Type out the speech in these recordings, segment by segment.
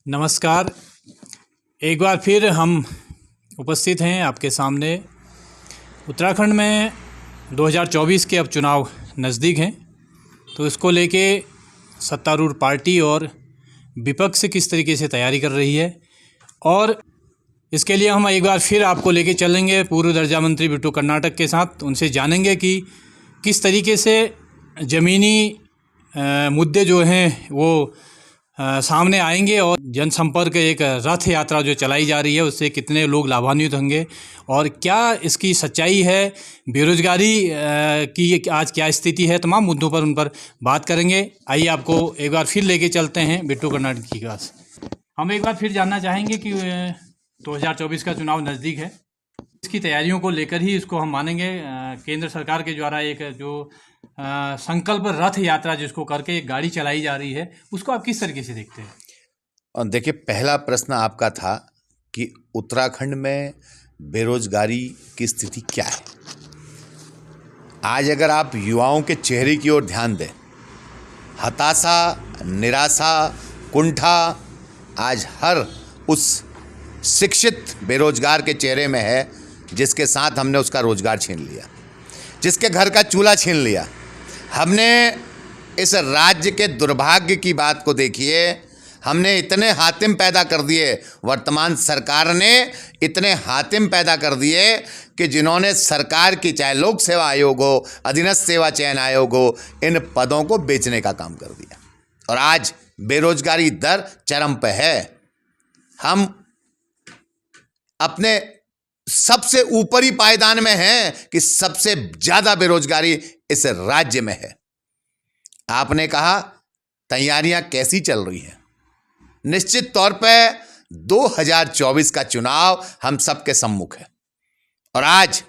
नमस्कार। एक बार फिर हम उपस्थित हैं आपके सामने। उत्तराखंड में 2024 के अब चुनाव नज़दीक हैं, तो इसको लेके सत्तारूढ़ पार्टी और विपक्ष किस तरीके से तैयारी कर रही है, और इसके लिए हम एक बार फिर आपको लेके चलेंगे पूर्व दर्जा मंत्री बिट्टू कर्नाटक के साथ। उनसे जानेंगे कि किस तरीके से ज़मीनी मुद्दे जो हैं वो सामने आएंगे और जनसंपर्क एक रथ यात्रा जो चलाई जा रही है उससे कितने लोग लाभान्वित होंगे और क्या इसकी सच्चाई है, बेरोजगारी की आज क्या स्थिति है। तमाम मुद्दों पर उन पर बात करेंगे। आइए आपको एक बार फिर लेके चलते हैं बिट्टू कर्नाटक के पास। हम एक बार फिर जानना चाहेंगे कि 2024 का चुनाव नज़दीक है, इसकी तैयारियों को लेकर ही इसको हम मानेंगे। केंद्र सरकार के द्वारा एक जो संकल्प रथ यात्रा जिसको करके एक गाड़ी चलाई जा रही है, उसको आप किस तरीके से देखते हैं? और देखिए, पहला प्रश्न आपका था कि उत्तराखंड में बेरोजगारी की स्थिति क्या है। आज अगर आप युवाओं के चेहरे की ओर ध्यान दें, हताशा, निराशा, कुंठा आज हर उस शिक्षित बेरोजगार के चेहरे में है जिसके साथ हमने उसका रोजगार छीन लिया, जिसके घर का चूल्हा छीन लिया। हमने इस राज्य के दुर्भाग्य की बात को देखिए, हमने इतने हातिम पैदा कर दिए, वर्तमान सरकार ने इतने हातिम पैदा कर दिए कि जिन्होंने सरकार की, चाहे लोक सेवा आयोग हो, अधीनस्थ सेवा चयन आयोग हो, इन पदों को बेचने का काम कर दिया और आज बेरोजगारी दर चरम पे है। हम अपने सबसे ऊपरी पायदान में हैं कि सबसे ज्यादा बेरोजगारी इस राज्य में है। आपने कहा तैयारियां कैसी चल रही हैं। निश्चित तौर पे 2024 का चुनाव हम सबके सम्मुख है और आज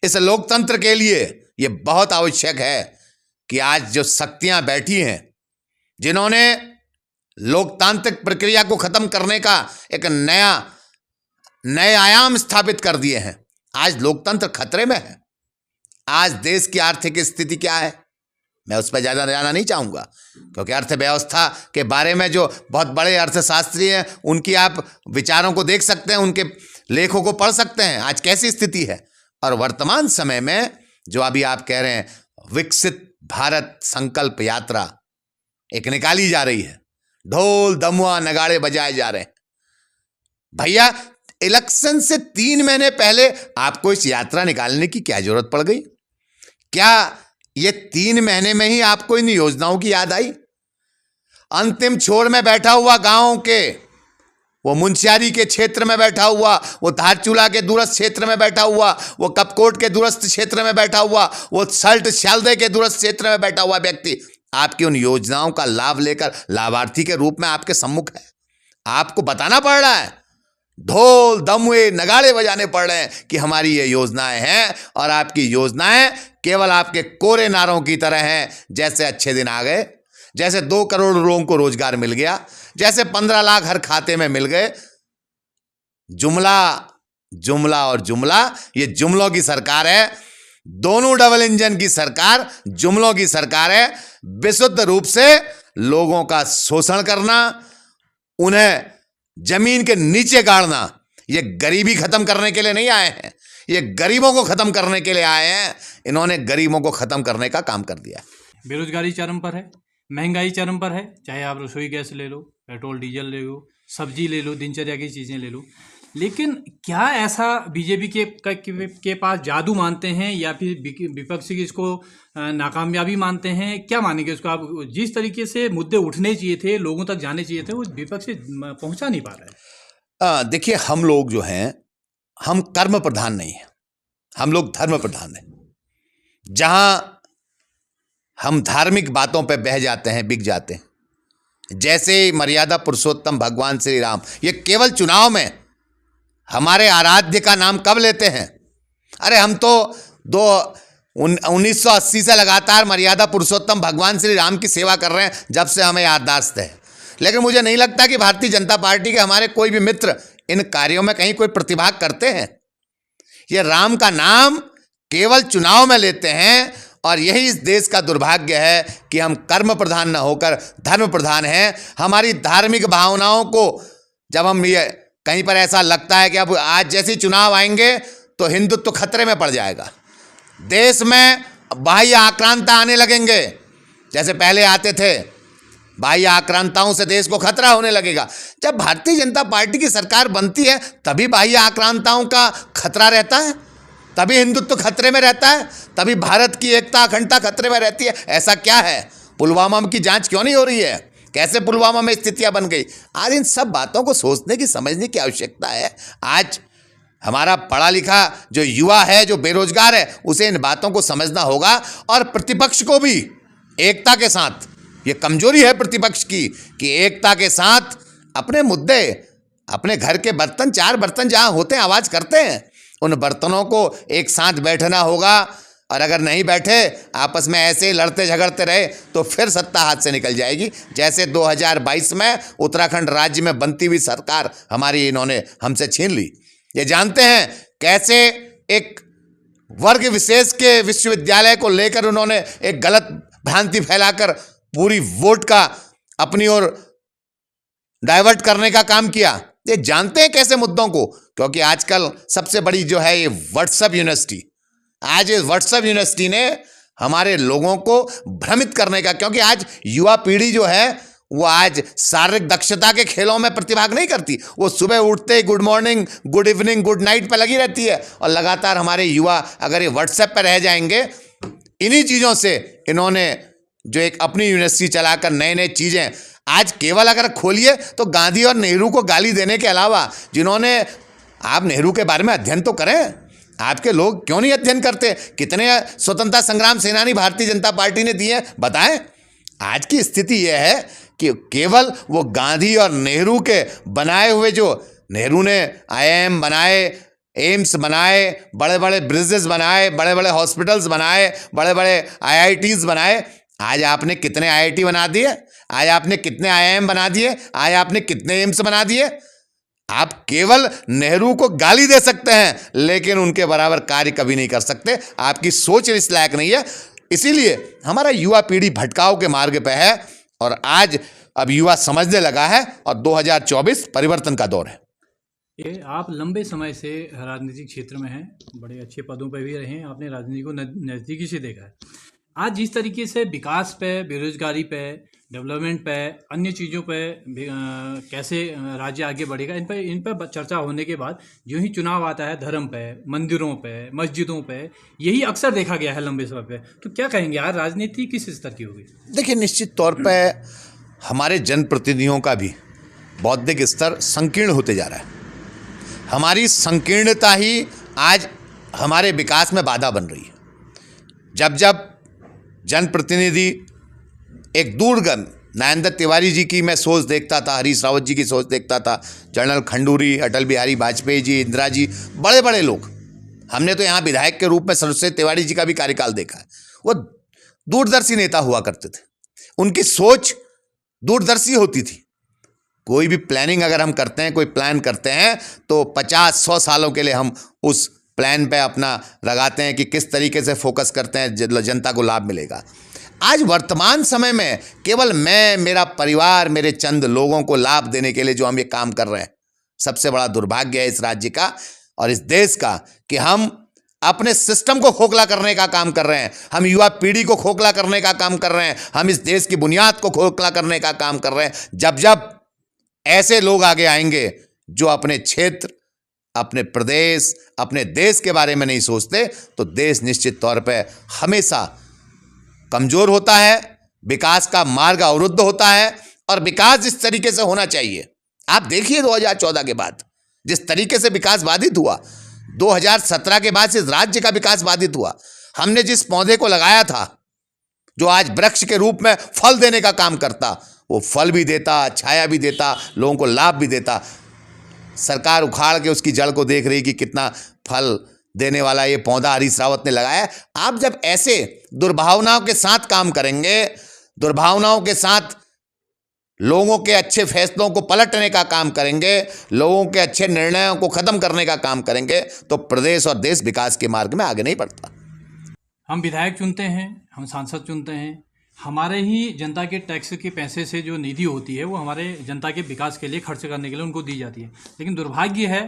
इस लोकतंत्र के लिए यह बहुत आवश्यक है कि आज जो शक्तियां बैठी हैं, जिन्होंने लोकतांत्रिक प्रक्रिया को खत्म करने का एक नए आयाम स्थापित कर दिए हैं, आज लोकतंत्र खतरे में है। आज देश की आर्थिक स्थिति क्या है, मैं उस पर ज़्यादा जाना नहीं चाहूँगा, क्योंकि अर्थव्यवस्था के बारे में जो बहुत बड़े अर्थशास्त्री हैं उनकी आप विचारों को देख सकते हैं, उनके लेखों को पढ़ सकते हैं आज कैसी स्थिति है। और वर्तमान समय में जो अभी आप कह रहे हैं विकसित भारत संकल्प यात्रा एक निकाली जा रही है, ढोल दमुआ नगाड़े बजाए जा रहे हैं। भैया, इलेक्शन से 3 महीने पहले आपको इस यात्रा निकालने की क्या जरूरत पड़ गई? क्या ये 3 महीने में ही आपको इन योजनाओं की याद आई? अंतिम छोर में बैठा हुआ गांव के, वो मुंशियारी के क्षेत्र में बैठा हुआ, वो धारचूला के दूरस्थ क्षेत्र में बैठा हुआ, वो कपकोट के दूरस्थ क्षेत्र में बैठा हुआ, वो सल्ट श्यालदे के दूरस्थ क्षेत्र में बैठा हुआ व्यक्ति आपकी उन योजनाओं का लाभ लेकर लाभार्थी के रूप में आपके सम्मुख है। आपको बताना पड़ रहा है, ढोल दमुए नगाड़े बजाने पड़ रहे हैं कि हमारी ये योजनाएं हैं, और आपकी योजनाएं केवल आपके कोरे नारों की तरह हैं। जैसे अच्छे दिन आ गए, जैसे 2 करोड़ लोगों को रोजगार मिल गया, जैसे 15 लाख हर खाते में मिल गए। जुमला जुमला और जुमला, ये जुमलों की सरकार है। दोनों डबल इंजन की सरकार जुमलों की सरकार है। विशुद्ध रूप से लोगों का शोषण करना, उन्हें जमीन के नीचे गाड़ना। ये गरीबी खत्म करने के लिए नहीं आए हैं, ये गरीबों को खत्म करने के लिए आए हैं। इन्होंने गरीबों को खत्म करने का काम कर दिया। बेरोजगारी चरम पर है, महंगाई चरम पर है, चाहे आप रसोई गैस ले लो, पेट्रोल डीजल ले लो, सब्जी ले लो, दिनचर्या की चीज़ें ले लो। लेकिन क्या ऐसा बीजेपी के पास जादू मानते हैं या फिर विपक्ष की इसको नाकामयाबी मानते हैं? क्या मानेंगे इसको आप? जिस तरीके से मुद्दे उठने चाहिए थे, लोगों तक जाने चाहिए थे, वो विपक्ष से पहुंचा नहीं पा रहा है। देखिए, हम लोग जो हैं, हम कर्म प्रधान नहीं हैं, हम लोग धर्म प्रधान हैं। जहां हम धार्मिक बातों पे बह जाते हैं, बिक जाते हैं। जैसे मर्यादा पुरुषोत्तम भगवान श्री राम, ये केवल चुनाव में हमारे आराध्य का नाम कब लेते हैं? अरे हम तो 1980 से लगातार मर्यादा पुरुषोत्तम भगवान श्री राम की सेवा कर रहे हैं, जब से हमें याददाश्त है। लेकिन मुझे नहीं लगता कि भारतीय जनता पार्टी के हमारे कोई भी मित्र इन कार्यों में कहीं कोई प्रतिभाग करते हैं। ये राम का नाम केवल चुनाव में लेते हैं और यही इस देश का दुर्भाग्य है कि हम कर्म प्रधान न होकर धर्म प्रधान हैं। हमारी धार्मिक भावनाओं को जब हम ये कहीं पर ऐसा लगता है कि अब आज जैसे चुनाव आएंगे तो हिंदुत्व खतरे में पड़ जाएगा, देश में बाह्य आक्रांता आने लगेंगे, जैसे पहले आते थे, बाह्य आक्रांताओं से देश को खतरा होने लगेगा। जब भारतीय जनता पार्टी की सरकार बनती है तभी बाह्य आक्रांताओं का खतरा रहता है, तभी हिंदुत्व खतरे में रहता है, तभी भारत की एकता अखंडता खतरे में रहती है। ऐसा क्या है? पुलवामा की जांच क्यों नहीं हो रही है? कैसे पुलवामा में स्थितियां बन गई? आज इन सब बातों को सोचने की समझने की आवश्यकता है। आज हमारा पढ़ा लिखा जो युवा है, जो बेरोजगार है, उसे इन बातों को समझना होगा और प्रतिपक्ष को भी एकता के साथ, ये कमजोरी है प्रतिपक्ष की कि एकता के साथ अपने मुद्दे, अपने घर के बर्तन, 4 बर्तन जहां होते हैं आवाज करते हैं, उन बर्तनों को एक साथ बैठना होगा। और अगर नहीं बैठे, आपस में ऐसे लड़ते झगड़ते रहे तो फिर सत्ता हाथ से निकल जाएगी, जैसे 2022 में उत्तराखंड राज्य में बनती हुई सरकार हमारी इन्होंने हमसे छीन ली। ये जानते हैं कैसे एक वर्ग विशेष के विश्वविद्यालय को लेकर उन्होंने एक गलत भ्रांति फैलाकर पूरी वोट का अपनी ओर डाइवर्ट करने का काम किया। ये जानते हैं कैसे मुद्दों को, क्योंकि आजकल सबसे बड़ी जो है ये व्हाट्सएप यूनिवर्सिटी, आज इस व्हाट्सएप यूनिवर्सिटी ने हमारे लोगों को भ्रमित करने का, क्योंकि आज युवा पीढ़ी जो है वो आज शारीरिक दक्षता के खेलों में प्रतिभाग नहीं करती, वो सुबह उठते ही good morning, good evening, good night पर लगी रहती है। और लगातार हमारे युवा अगर ये व्हाट्सएप पर रह जाएंगे, इन्हीं चीज़ों से इन्होंने जो एक अपनी यूनिवर्सिटी चलाकर नए नए चीज़ें, आज केवल अगर खोलिए तो गांधी और नेहरू को गाली देने के अलावा, जिन्होंने, आप नेहरू के बारे में अध्ययन तो करें, आपके लोग क्यों नहीं अध्ययन करते? कितने स्वतंत्रता संग्राम सेनानी भारतीय जनता पार्टी ने दिए, बताएं। आज की स्थिति यह है कि केवल वो गांधी और नेहरू के बनाए हुए, जो नेहरू ने IIM बनाए, एम्स बनाए, बड़े बड़े ब्रिजेस बनाए, बड़े बड़े हॉस्पिटल्स बनाए, बड़े बड़े IITs बनाए, आज आपने कितने IIT बना दिए? आज आपने कितने IIM बना दिए? आज आपने कितने एम्स बना दिए? आप केवल नेहरू को गाली दे सकते हैं, लेकिन उनके बराबर कार्य कभी नहीं कर सकते। आपकी सोच इस लायक नहीं है। इसीलिए हमारा युवा पीढ़ी भटकाव के मार्ग पे है और आज अब युवा समझने लगा है और 2024 परिवर्तन का दौर है। ये आप लंबे समय से राजनीतिक क्षेत्र में हैं, बड़े अच्छे पदों पर भी रहे हैं, आपने राजनीति को नज़दीकी से देखा है। आज जिस तरीके से विकास पे, बेरोजगारी पे, डेवलपमेंट पे, अन्य चीज़ों पे कैसे राज्य आगे बढ़ेगा, इन पर चर्चा होने के बाद जो ही चुनाव आता है, धर्म पे, मंदिरों पे, मस्जिदों पे, यही अक्सर देखा गया है लंबे समय पे। तो क्या कहेंगे यार, राजनीति किस स्तर की होगी? देखिए, निश्चित तौर पे हमारे जनप्रतिनिधियों का भी बौद्धिक स्तर संकीर्ण होते जा रहा है। हमारी संकीर्णता ही आज हमारे विकास में बाधा बन रही है। जब जब जनप्रतिनिधि एक दूरगामी, नरेंद्र तिवारी जी की मैं सोच देखता था, हरीश रावत जी की सोच देखता था, जनरल खंडूरी, अटल बिहारी वाजपेयी जी, इंदिरा जी, बड़े बड़े लोग, हमने तो यहाँ विधायक के रूप में सरस्वती तिवारी जी का भी कार्यकाल देखा है। वो दूरदर्शी नेता हुआ करते थे, उनकी सोच दूरदर्शी होती थी। कोई भी प्लानिंग अगर हम करते हैं, कोई प्लान करते हैं, तो 50-100 सालों के लिए हम उस प्लान पे अपना लगाते हैं कि किस तरीके से फोकस करते हैं जनता को लाभ मिलेगा। आज वर्तमान समय में केवल मैं, मेरा परिवार, मेरे चंद लोगों को लाभ देने के लिए जो हम ये काम कर रहे हैं, सबसे बड़ा दुर्भाग्य है इस राज्य का और इस देश का कि हम अपने सिस्टम को खोखला करने का काम कर रहे हैं, हम युवा पीढ़ी को खोखला करने का काम कर रहे हैं, हम इस देश की बुनियाद को खोखला करने का काम कर रहे हैं। जब जब ऐसे लोग आगे आएंगे जो अपने क्षेत्र, अपने प्रदेश, अपने देश के बारे में नहीं सोचते, तो देश निश्चित तौर पे हमेशा कमजोर होता है, विकास का मार्ग अवरुद्ध होता है। और विकास इस तरीके से होना चाहिए। आप देखिए 2014 के बाद जिस तरीके से विकास बाधित हुआ, 2017 के बाद इस राज्य का विकास बाधित हुआ। हमने जिस पौधे को लगाया था, जो आज वृक्ष के रूप में फल देने का काम करता, वो फल भी देता, छाया भी देता, लोगों को लाभ भी देता, सरकार उखाड़ के उसकी जड़ को देख रही कि कितना फल देने वाला ये पौधा हरीश रावत ने लगाया। आप जब ऐसे दुर्भावनाओं के साथ काम करेंगे, दुर्भावनाओं के साथ लोगों के अच्छे फैसलों को पलटने का काम करेंगे, लोगों के अच्छे निर्णयों को खत्म करने का काम करेंगे, तो प्रदेश और देश विकास के मार्ग में आगे नहीं बढ़ता। हम विधायक चुनते हैं, हम सांसद चुनते हैं, हमारे ही जनता के टैक्स के पैसे से जो निधि होती है वो हमारे जनता के विकास के लिए खर्च करने के लिए उनको दी जाती है। लेकिन दुर्भाग्य है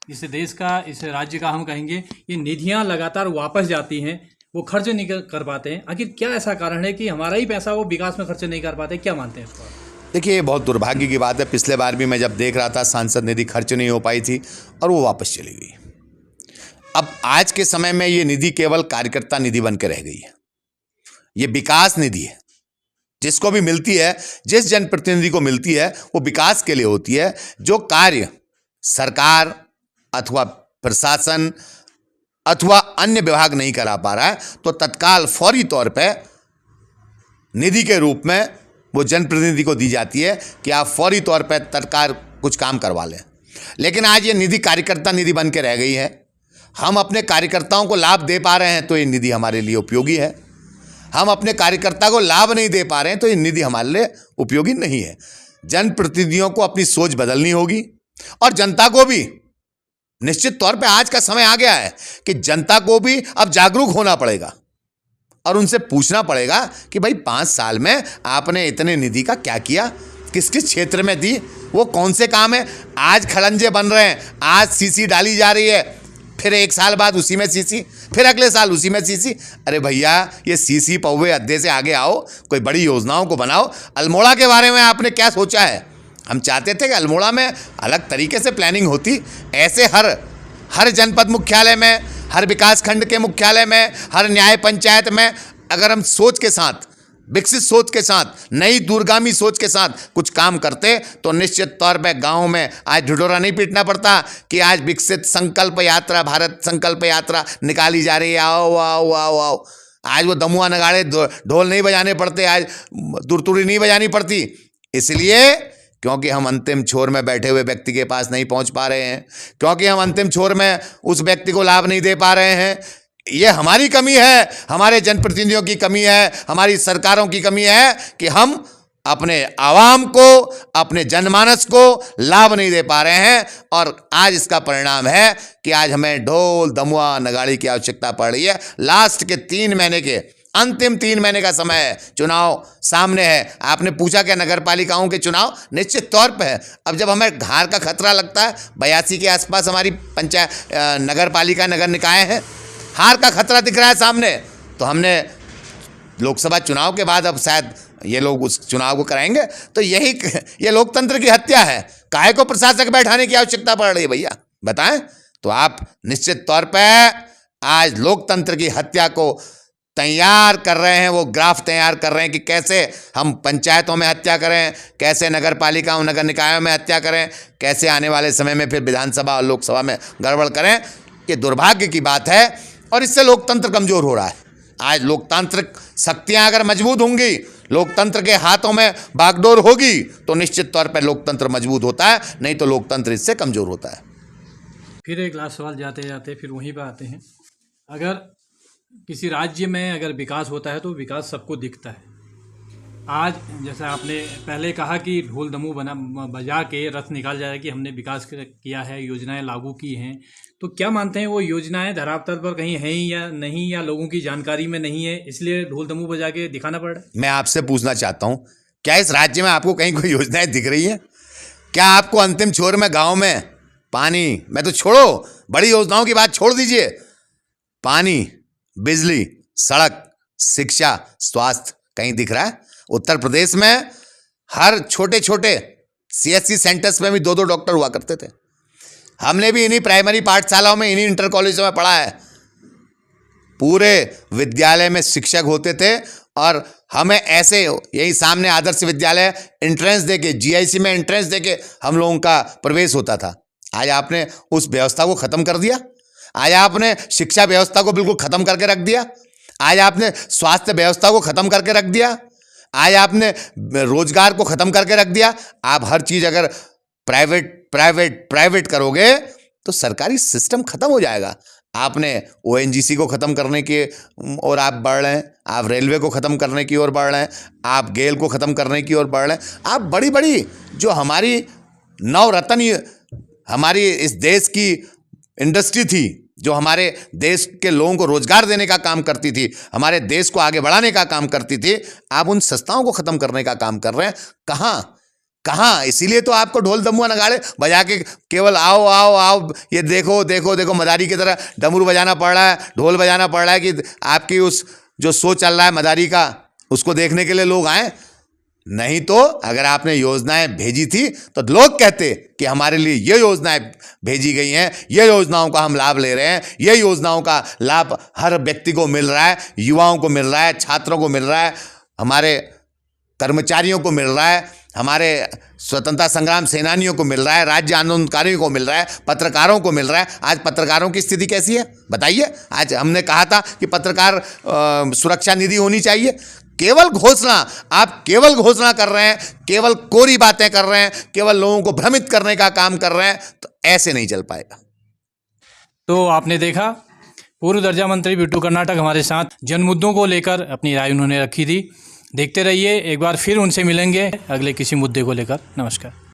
इस देश का, इस राज्य का, हम कहेंगे ये निधियां लगातार वापस जाती हैं, वो खर्च नहीं कर पाते हैं। आखिर क्या ऐसा कारण है कि हमारा ही पैसा वो विकास में खर्च नहीं कर पाते? क्या मानते हैं इसको? देखिए, ये बहुत दुर्भाग्य की बात है। पिछले बार भी मैं जब देख रहा था सांसद निधि खर्च नहीं हो पाई थी और वो वापस चली गई। अब आज के समय में ये निधि केवल कार्यकर्ता निधि बन के रह गई है। ये विकास निधि है, जिसको भी मिलती है, जिस जनप्रतिनिधि को मिलती है वो विकास के लिए होती है। जो कार्य सरकार अथवा प्रशासन अथवा अन्य विभाग नहीं करा पा रहा है तो तत्काल फौरी तौर पे निधि के रूप में वो जनप्रतिनिधि को दी जाती है कि आप फौरी तौर पे तत्काल कुछ काम करवा लें। लेकिन आज ये निधि कार्यकर्ता निधि बन के रह गई है। हम अपने कार्यकर्ताओं को लाभ दे पा रहे हैं तो ये निधि हमारे लिए उपयोगी है, हम अपने कार्यकर्ता को लाभ नहीं दे पा रहे हैं तो ये निधि हमारे लिए उपयोगी नहीं है। जनप्रतिनिधियों को अपनी सोच बदलनी होगी और जनता को भी निश्चित तौर पे आज का समय आ गया है कि जनता को भी अब जागरूक होना पड़ेगा और उनसे पूछना पड़ेगा कि भाई 5 साल में आपने इतने निधि का क्या किया, किस किस क्षेत्र में दी, वो कौन से काम है। आज खड़ंजे बन रहे हैं, आज सीसी डाली जा रही है, फिर 1 साल बाद उसी में सीसी, फिर अगले साल उसी में सीसी। अरे भैया, ये सीसी पौवे अड्डे से आगे आओ, कोई बड़ी योजनाओं को बनाओ। अल्मोड़ा के बारे में आपने क्या सोचा है? हम चाहते थे कि अल्मोड़ा में अलग तरीके से प्लानिंग होती। ऐसे हर जनपद मुख्यालय में, हर विकास खंड के मुख्यालय में, हर न्याय पंचायत में अगर हम सोच के साथ, विकसित सोच के साथ, नई दूरगामी सोच के साथ कुछ काम करते तो निश्चित तौर पे गाँव में आज ढिढोरा नहीं पीटना पड़ता कि आज विकसित संकल्प यात्रा, भारत संकल्प यात्रा निकाली जा रही है। आओ आओ आओ आओ। आज वो दमुआ नगाड़े ढोल नहीं बजाने पड़ते, आज दुरतुरी नहीं बजानी पड़ती। इसलिए क्योंकि हम अंतिम छोर में बैठे हुए व्यक्ति के पास नहीं पहुंच पा रहे हैं, क्योंकि हम अंतिम छोर में उस व्यक्ति को लाभ नहीं दे पा रहे हैं। ये हमारी कमी है, हमारे जनप्रतिनिधियों की कमी है, हमारी सरकारों की कमी है कि हम अपने आवाम को, अपने जनमानस को लाभ नहीं दे पा रहे हैं। और आज इसका परिणाम है कि आज हमें ढोल दमुआ नगाड़ी की आवश्यकता पड़ रही है। लास्ट के 3 महीने के, अंतिम 3 महीने का समय है, चुनाव सामने है। आपने पूछा क्या नगर पालिकाओं के चुनाव? निश्चित तौर पे है। अब जब हमें हार का खतरा लगता है, 82 के आसपास हमारी पंचायत नगर पालिका नगर निकाय है, हार का खतरा दिख रहा है सामने, तो हमने लोकसभा चुनाव के बाद अब शायद ये लोग उस चुनाव को कराएंगे। तो ये लोकतंत्र की हत्या है। काहे को प्रशासक बैठाने की आवश्यकता पड़ रही है भैया, बताएं? तो आप निश्चित तौर पे आज लोकतंत्र की हत्या को तैयार कर रहे हैं, वो ग्राफ तैयार कर रहे हैं कि कैसे हम पंचायतों में हत्या करें, कैसे नगर पालिकाओं नगर निकायों में हत्या करें, कैसे आने वाले समय में फिर विधानसभा और लोकसभा में गड़बड़ करें। ये दुर्भाग्य की बात है और इससे लोकतंत्र कमज़ोर हो रहा है। आज लोकतांत्रिक शक्तियां अगर मजबूत होंगी, लोकतंत्र के हाथों में बागडोर होगी तो निश्चित तौर पर लोकतंत्र मजबूत होता है, नहीं तो लोकतंत्र इससे कमज़ोर होता है। फिर एक लास्ट सवाल जाते जाते फिर वहीं पर आते हैं। अगर किसी राज्य में अगर विकास होता है तो विकास सबको दिखता है। आज जैसा आपने पहले कहा कि ढोल दमू बजा के रथ निकाल जाए कि हमने विकास किया है, योजनाएं लागू की हैं, तो क्या मानते हैं वो योजनाएं धरातल पर कहीं हैं या नहीं, या लोगों की जानकारी में नहीं है इसलिए ढोल दमू बजा के दिखाना पड़ रहा है? मैं आपसे पूछना चाहता हूं, क्या इस राज्य में आपको कहीं कोई योजनाएं दिख रही है? क्या आपको अंतिम छोर में गाँव में पानी, मैं तो छोड़ो, बड़ी योजनाओं की बात छोड़ दीजिए, पानी, बिजली, सड़क, शिक्षा, स्वास्थ्य कहीं दिख रहा है? उत्तर प्रदेश में हर छोटे छोटे CSC सेंटर्स में भी 2-2 डॉक्टर हुआ करते थे। हमने भी इन्हीं प्राइमरी पाठशालाओं में, इन्हीं इंटर कॉलेजों में पढ़ा है। पूरे विद्यालय में शिक्षक होते थे और हमें ऐसे यही सामने आदर्श विद्यालय एंट्रेंस देके, GIC में एंट्रेंस देके हम लोगों का प्रवेश होता था। आज आपने उस व्यवस्था को ख़त्म कर दिया। आज आपने शिक्षा व्यवस्था को बिल्कुल ख़त्म करके रख दिया। आज आपने स्वास्थ्य व्यवस्था को ख़त्म करके रख दिया। आज आपने रोजगार को ख़त्म करके रख दिया। आप हर चीज़ अगर प्राइवेट करोगे तो सरकारी सिस्टम ख़त्म हो जाएगा। आपने ONGC को ख़त्म करने की ओर आप बढ़ रहे हैं, आप रेलवे को ख़त्म करने की ओर बढ़ रहे हैं, आप गेल को ख़त्म करने की ओर बढ़ रहे हैं। आप बड़ी बड़ी जो हमारी नवरत्न, हमारी इस देश की इंडस्ट्री थी, जो हमारे देश के लोगों को रोजगार देने का काम करती थी, हमारे देश को आगे बढ़ाने का काम करती थी, आप उन संस्थाओं को खत्म करने का काम कर रहे हैं। कहाँ? इसीलिए तो आपको ढोल दमुआ नगाड़े बजा के केवल आओ आओ आओ, ये देखो देखो देखो, मदारी की तरह डमरू बजाना पड़ रहा है, ढोल बजाना पड़ रहा है कि आपकी उस जो शो चल रहा है मदारी का, उसको देखने के लिए लोग आए। नहीं तो अगर आपने योजनाएं भेजी थी तो लोग कहते कि हमारे लिए ये योजनाएं भेजी गई हैं, ये योजनाओं का हम लाभ ले रहे हैं, ये योजनाओं का लाभ हर व्यक्ति को मिल रहा है, युवाओं को मिल रहा है, छात्रों को मिल रहा है, हमारे कर्मचारियों को मिल रहा है, हमारे स्वतंत्रता संग्राम सेनानियों को मिल रहा है, राज्य आंदोलनकारियों को मिल रहा है, पत्रकारों को मिल रहा है। आज पत्रकारों की स्थिति कैसी है बताइए। आज हमने कहा था कि पत्रकार सुरक्षा निधि होनी चाहिए। केवल घोषणा, आप केवल घोषणा कर रहे हैं, केवल कोरी बातें कर रहे हैं, केवल लोगों को भ्रमित करने का काम कर रहे हैं, तो ऐसे नहीं चल पाएगा। तो आपने देखा, पूर्व दर्जा मंत्री बिट्टू कर्नाटक हमारे साथ जन मुद्दों को लेकर अपनी राय उन्होंने रखी थी। देखते रहिए, एक बार फिर उनसे मिलेंगे अगले किसी मुद्दे को लेकर। नमस्कार।